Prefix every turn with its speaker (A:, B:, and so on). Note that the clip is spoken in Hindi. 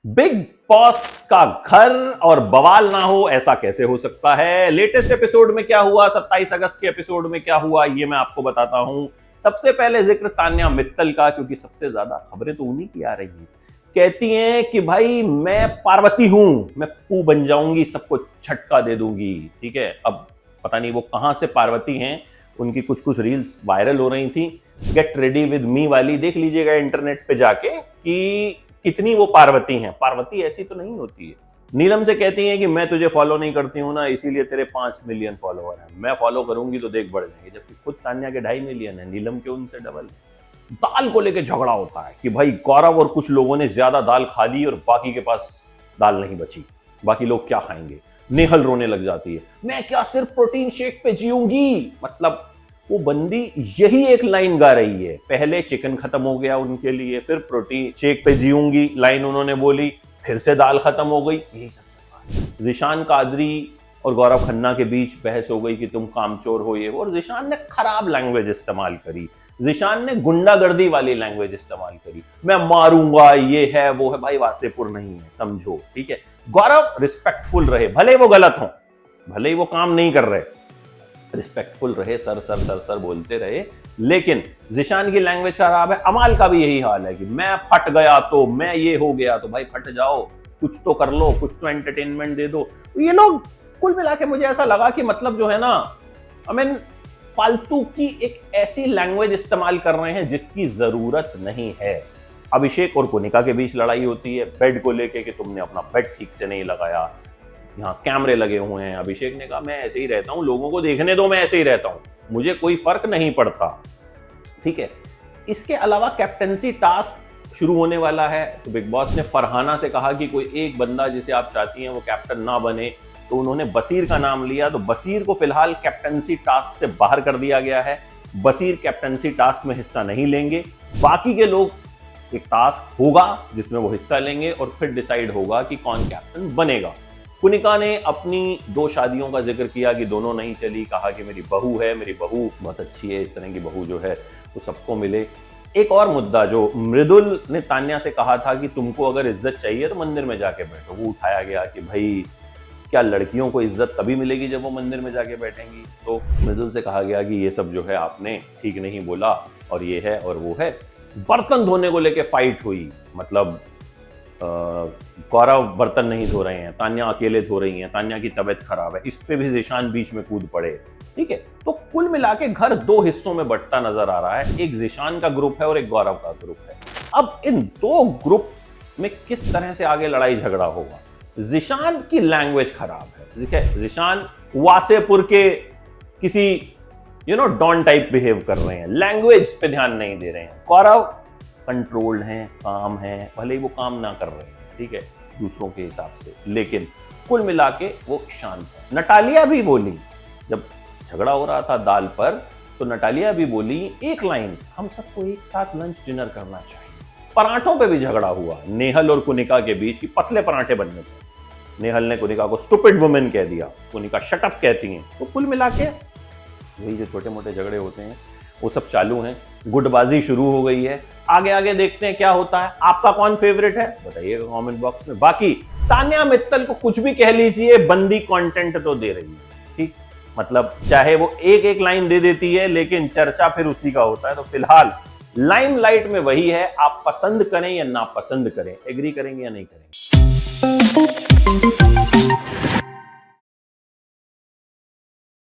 A: बिग बॉस का घर और बवाल ना हो ऐसा कैसे हो सकता है। लेटेस्ट एपिसोड में क्या हुआ, 27 अगस्त के एपिसोड में क्या हुआ, ये मैं आपको बताता हूं। सबसे पहले जिक्र तान्या मित्तल का, क्योंकि सबसे ज्यादा खबरें तो उन्हीं की आ रही हैं। कहती हैं कि भाई मैं पार्वती हूं, मैं पू बन जाऊंगी, सबको झटका दे दूंगी। ठीक है, अब पता नहीं वो कहां से पार्वती हैं। उनकी कुछ कुछ रील्स वायरल हो रही थी, गेट रेडी विद मी वाली, देख लीजिएगा इंटरनेट पे जाके कि कितनी वो पार्वती हैं। पार्वती ऐसी तो नहीं होती है। नीलम से कहती हैं कि मैं तुझे फॉलो नहीं करती हूं ना, इसीलिए तेरे 5 मिलियन फॉलोअर हैं, मैं फॉलो करूंगी तो देख बढ़ जाएंगे। जबकि खुद तान्या के 2.5 मिलियन है, नीलम के उनसे डबल। दाल को लेकर झगड़ा होता है कि भाई गौरव और कुछ लोगों ने ज्यादा दाल खा ली और बाकी के पास दाल नहीं बची, बाकी लोग क्या खाएंगे। नेहल रोने लग जाती है, मैं क्या सिर्फ प्रोटीन शेक पे जीऊंगी। मतलब वो बंदी यही एक लाइन गा रही है। पहले चिकन खत्म हो गया उनके लिए, फिर प्रोटीन शेक पे जीऊंगी लाइन उन्होंने बोली, फिर से दाल खत्म हो गई। यही सब चल रहा है। जिशान कादरी और गौरव खन्ना के बीच बहस हो गई कि तुम कामचोर हो ये, और जिशान ने खराब लैंग्वेज इस्तेमाल करी। जिशान ने गुंडागर्दी वाली लैंग्वेज इस्तेमाल करी, मैं मारूंगा, ये है वो है। भाई वासेपुर नहीं है, समझो। ठीक है, गौरव रिस्पेक्टफुल रहे, भले वो गलत हो, भले ही वो काम नहीं कर रहे, रिस्पेक्टफुल रहे, सर सर सर सर बोलते रहे। लेकिन जिशान की लैंग्वेज खराब है। अमाल का भी यही हाल है कि मैं फट गया तो, मैं ये हो गया तो। भाई फट जाओ, कुछ तो कर लो, कुछ तो एंटरटेनमेंट दे दो। तो ये लोग कुल मिला के मुझे ऐसा लगा कि मतलब जो है ना, आई मीन फालतू की एक ऐसी लैंग्वेज इस्तेमाल कर रहे हैं जिसकी जरूरत नहीं है। अभिषेक और कोनिका के बीच लड़ाई होती है बेड को लेके कि तुमने अपना बेड ठीक से नहीं लगाया, यहाँ कैमरे लगे हुए हैं। अभिषेक ने कहा मैं ऐसे ही रहता हूं, लोगों को देखने दो, मैं ऐसे ही रहता हूं, मुझे कोई फर्क नहीं पड़ता। ठीक है, इसके अलावा कैप्टनसी टास्क शुरू होने वाला है, तो बिग बॉस ने फरहाना से कहा कि कोई एक बंदा जिसे आप चाहती हैं वो कैप्टन ना बने, तो उन्होंने बसीर का नाम लिया। तो बसीर को फिलहाल कैप्टनसी टास्क से बाहर कर दिया गया है। बसीर कैप्टनसी टास्क में हिस्सा नहीं लेंगे। बाकी के लोग, एक टास्क होगा जिसमें वो हिस्सा लेंगे और फिर डिसाइड होगा कि कौन कैप्टन बनेगा। कुनिका ने अपनी 2 शादियों का जिक्र किया कि दोनों नहीं चली, कहा कि मेरी बहू है, मेरी बहू बहुत अच्छी है, इस तरह की बहू जो है वो सबको मिले। एक और मुद्दा जो मृदुल ने तान्या से कहा था कि तुमको अगर इज्जत चाहिए तो मंदिर में जाके बैठो, वो उठाया गया कि भाई क्या लड़कियों को इज्जत तभी मिलेगी जब वो मंदिर में जाके बैठेंगी। तो मृदुल से कहा गया कि ये सब जो है आपने ठीक नहीं बोला, और ये है और वो है। बर्तन धोने को लेके फाइट हुई, मतलब गौरव बर्तन नहीं धो रहे हैं, तान्या अकेले धो रही हैं, तान्या की तबीयत खराब है, इस पे भी जिशान बीच में कूद पड़े। ठीक है, तो कुल मिला के घर 2 हिस्सों में बंटता नजर आ रहा है, एक जिशान का ग्रुप है और एक गौरव का ग्रुप है। अब इन 2 ग्रुप्स में किस तरह से आगे लड़ाई झगड़ा होगा। जिशान की लैंग्वेज खराब है। देखिए, जिशान वासेपुर के किसी डॉन टाइप बिहेव कर रहे हैं, लैंग्वेज पे ध्यान नहीं दे रहे हैं। गौरव कंट्रोल्ड हैं, काम है, भले ही वो काम ना कर रहे हैं, ठीक है, दूसरों के हिसाब से, लेकिन कुल मिला के वो शांत है। नटालिया भी बोली, जब झगड़ा हो रहा था दाल पर, तो नटालिया भी बोली एक लाइन, हम सबको एक साथ लंच डिनर करना चाहिए। पराठों पे भी झगड़ा हुआ नेहल और कुनिका के बीच कि पतले पराठे बनने चाहिए। नेहल ने कुनिका को स्टूपिड वुमेन कह दिया, कुनिका शटअप कहती हैं। तो कुल मिला के वही जो छोटे मोटे झगड़े होते हैं वो सब चालू हैं, गुटबाजी शुरू हो गई है। आगे आगे देखते हैं क्या होता है। आपका कौन फेवरेट है बताइएगा कमेंट बॉक्स में। बाकी तान्या मित्तल को कुछ भी कह लीजिए, बंदी कंटेंट तो दे रही है। ठीक, मतलब चाहे वो एक एक लाइन दे देती है, लेकिन चर्चा फिर उसी का होता है। तो फिलहाल लाइमलाइट में वही है, आप पसंद करें या ना पसंद करें, एग्री करेंगे या नहीं करेंगे।